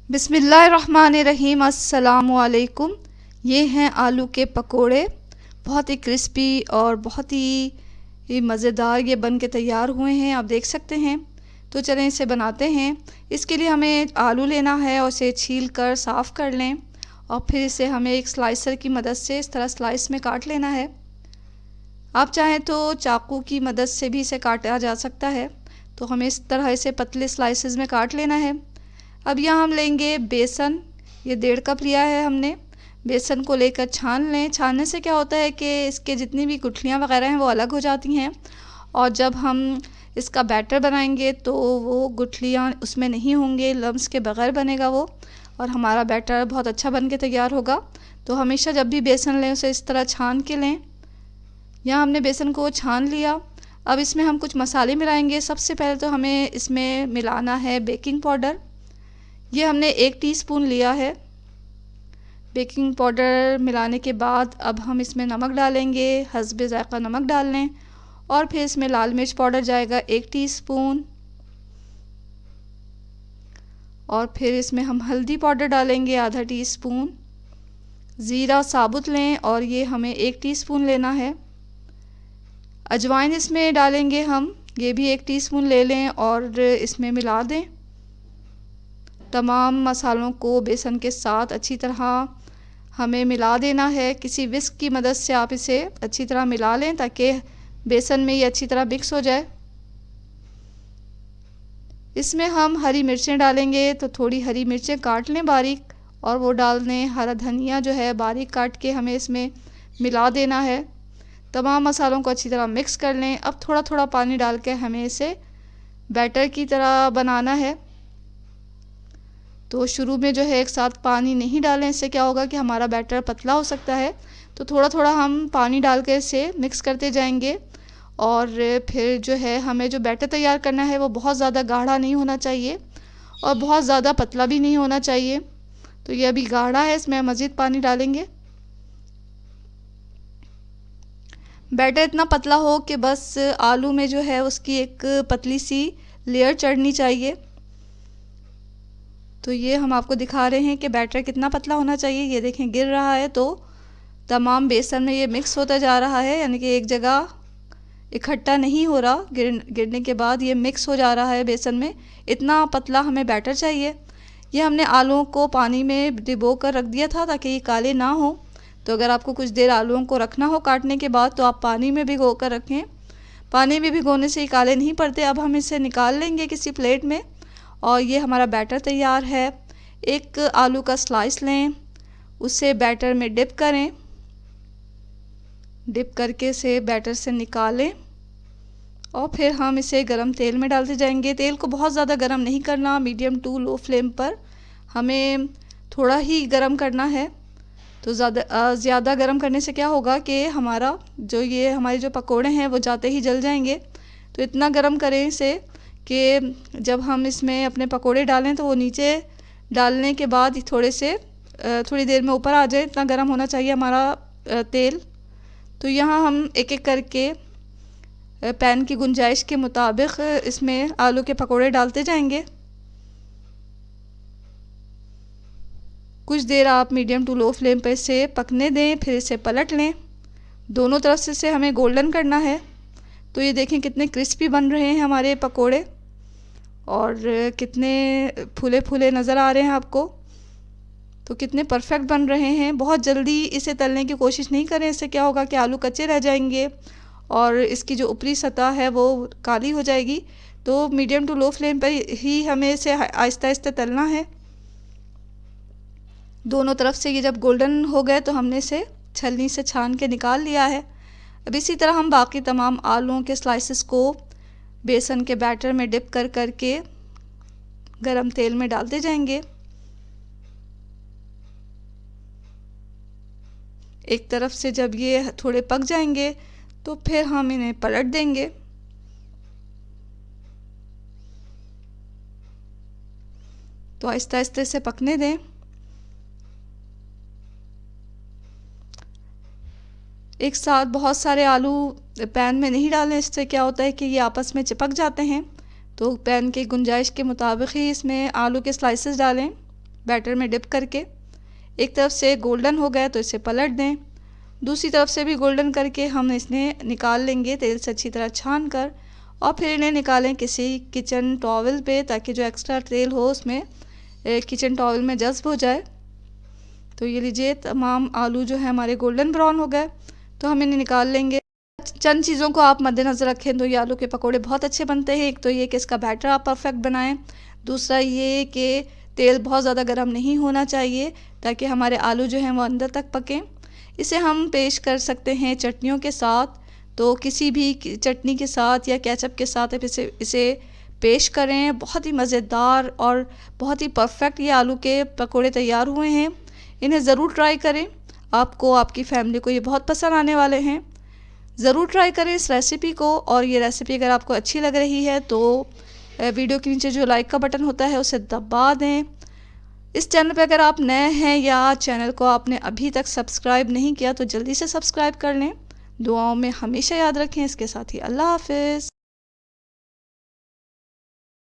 बिस्मिल्लाहिर्रहमानिर्रहीम। अस्सलामुअलैकुम। ये हैं आलू के पकोड़े, बहुत ही क्रिस्पी और बहुत ही मज़ेदार ये बन के तैयार हुए हैं, आप देख सकते हैं। तो चलें इसे बनाते हैं। इसके लिए हमें आलू लेना है और इसे छील कर साफ़ कर लें और फिर इसे हमें एक स्लाइसर की मदद से इस तरह स्लाइस में काट लेना है। आप चाहें तो चाकू की मदद से भी इसे काटा जा सकता है। तो हमें इस तरह इसे पतले स्लाइसेस में काट लेना है। अब यहाँ हम लेंगे बेसन, ये 1.5 कप लिया है हमने। बेसन को लेकर छान लें। छानने से क्या होता है कि इसके जितनी भी गुठलियाँ वगैरह हैं वो अलग हो जाती हैं और जब हम इसका बैटर बनाएंगे तो वो गुठलियाँ उसमें नहीं होंगे, लम्स के बगैर बनेगा वो और हमारा बैटर बहुत अच्छा बन के तैयार होगा। तो हमेशा जब भी बेसन लें उसे इस तरह छान के लें। यहाँ हमने बेसन को छान लिया। अब इसमें हम कुछ मसाले मिलाएंगे। सबसे पहले तो हमें इसमें मिलाना है बेकिंग पाउडर। ये हमने 1 टीस्पून लिया है। बेकिंग पाउडर मिलाने के बाद अब हम इसमें नमक डालेंगे, हस्बे ज़ायक़ा नमक डाल लें और फिर इसमें लाल मिर्च पाउडर जाएगा 1 टीस्पून और फिर इसमें हम हल्दी पाउडर डालेंगे आधा टीस्पून। ज़ीरा साबुत लें और ये हमें 1 टीस्पून लेना है। अजवाइन इसमें डालेंगे हम, ये भी 1 टीस्पून ले लें और इसमें मिला दें। तमाम मसालों को बेसन के साथ अच्छी तरह हमें मिला देना है। किसी विस्क की मदद से आप इसे अच्छी तरह मिला लें ताकि बेसन में ये अच्छी तरह मिक्स हो जाए। इसमें हम हरी मिर्चें डालेंगे, तो थोड़ी हरी मिर्चें काट लें बारीक और वो डाल दें। हरा धनिया जो है बारीक काट के हमें इसमें मिला देना है। तमाम मसालों को अच्छी तरह मिक्स कर लें। अब थोड़ा थोड़ा पानी डाल के हमें इसे बैटर की तरह बनाना है। तो शुरू में जो है एक साथ पानी नहीं डालें, इससे क्या होगा कि हमारा बैटर पतला हो सकता है। तो थोड़ा थोड़ा हम पानी डाल के इसे मिक्स करते जाएंगे और फिर जो है हमें जो बैटर तैयार करना है वो बहुत ज़्यादा गाढ़ा नहीं होना चाहिए और बहुत ज़्यादा पतला भी नहीं होना चाहिए। तो ये अभी गाढ़ा है, इसमें मज़ीद पानी डालेंगे। बैटर इतना पतला हो कि बस आलू में जो है उसकी एक पतली सी लेयर चढ़नी चाहिए। तो ये हम आपको दिखा रहे हैं कि बैटर कितना पतला होना चाहिए। ये देखें गिर रहा है तो तमाम बेसन में ये मिक्स होता जा रहा है, यानी कि एक जगह इकट्ठा नहीं हो रहा। गिरने के बाद ये मिक्स हो जा रहा है बेसन में। इतना पतला हमें बैटर चाहिए। ये हमने आलूओं को पानी में डिबो कर रख दिया था ताकि ये काले ना हो। तो अगर आपको कुछ देर आलूओं को रखना हो काटने के बाद तो आप पानी में भिगो कर रखें। पानी में भिगोने से ये काले नहीं पड़ते। अब हम इसे निकाल लेंगे किसी प्लेट में और ये हमारा बैटर तैयार है। एक आलू का स्लाइस लें, उसे बैटर में डिप करें, डिप करके इसे बैटर से निकालें और फिर हम इसे गरम तेल में डालते जाएंगे। तेल को बहुत ज़्यादा गरम नहीं करना, मीडियम टू लो फ्लेम पर हमें थोड़ा ही गरम करना है। तो ज़्यादा गरम करने से क्या होगा कि हमारे जो पकोड़े हैं वो जाते ही जल जाएंगे। तो इतना गरम करें इसे कि जब हम इसमें अपने पकोड़े डालें तो वो नीचे डालने के बाद थोड़ी देर में ऊपर आ जाए। इतना गर्म होना चाहिए हमारा तेल। तो यहाँ हम एक एक करके पैन की गुंजाइश के मुताबिक इसमें आलू के पकोड़े डालते जाएंगे। कुछ देर आप मीडियम टू लो फ्लेम पर इसे पकने दें, फिर इसे पलट लें। दोनों तरफ से इसे हमें गोल्डन करना है। तो ये देखें कितने क्रिस्पी बन रहे हैं हमारे पकोड़े और कितने फूले फूले नज़र आ रहे हैं आपको। तो कितने परफेक्ट बन रहे हैं। बहुत जल्दी इसे तलने की कोशिश नहीं करें, इससे क्या होगा कि आलू कच्चे रह जाएंगे और इसकी जो ऊपरी सतह है वो काली हो जाएगी। तो मीडियम टू लो फ्लेम पर ही हमें इसे आहिस्ता आहिस्ता तलना है। दोनों तरफ से ये जब गोल्डन हो गए तो हमने इसे छलनी से छान के निकाल लिया है। अब इसी तरह हम बाकी तमाम आलूओं के स्लाइसेस को बेसन के बैटर में डिप कर करके गरम तेल में डालते जाएंगे। एक तरफ से जब ये थोड़े पक जाएंगे तो फिर हम इन्हें पलट देंगे। तो आहिस्ता आहिस्ता से पकने दें। एक साथ बहुत सारे आलू पैन में नहीं डालें, इससे क्या होता है कि ये आपस में चिपक जाते हैं। तो पैन की गुंजाइश के मुताबिक ही इसमें आलू के स्लाइसेस डालें। बैटर में डिप करके। एक तरफ से गोल्डन हो गया तो इसे पलट दें, दूसरी तरफ से भी गोल्डन करके हम इसने निकाल लेंगे तेल से अच्छी तरह छान कर, और फिर इन्हें निकालें किसी किचन टॉवल पे, ताकि जो एक्स्ट्रा तेल हो उसमें किचन टॉवल में जज़्ब हो जाए। तो ये लीजिए तमाम आलू जो है हमारे गोल्डन ब्राउन हो गए, तो हम इन्हें निकाल लेंगे। चंद चीज़ों को आप मद्देनज़र रखें तो ये आलू के पकोड़े बहुत अच्छे बनते हैं। एक तो ये कि इसका बैटर आप परफेक्ट बनाएं, दूसरा ये कि तेल बहुत ज़्यादा गर्म नहीं होना चाहिए ताकि हमारे आलू जो हैं वो अंदर तक पकें। इसे हम पेश कर सकते हैं चटनियों के साथ, तो किसी भी चटनी के साथ या केचप के साथ आप इसे पेश करें। बहुत ही मज़ेदार और बहुत ही परफेक्ट ये आलू के पकोड़े तैयार हुए हैं। इन्हें ज़रूर ट्राई करें, आपको आपकी फैमिली को ये बहुत पसंद आने वाले हैं। ज़रूर ट्राई करें इस रेसिपी को, और ये रेसिपी अगर आपको अच्छी लग रही है तो वीडियो के नीचे जो लाइक का बटन होता है उसे दबा दें। इस चैनल पर अगर आप नए हैं या चैनल को आपने अभी तक सब्सक्राइब नहीं किया तो जल्दी से सब्सक्राइब कर लें। दुआओं में हमेशा याद रखें। इसके साथ ही अल्लाह हाफ़िज़।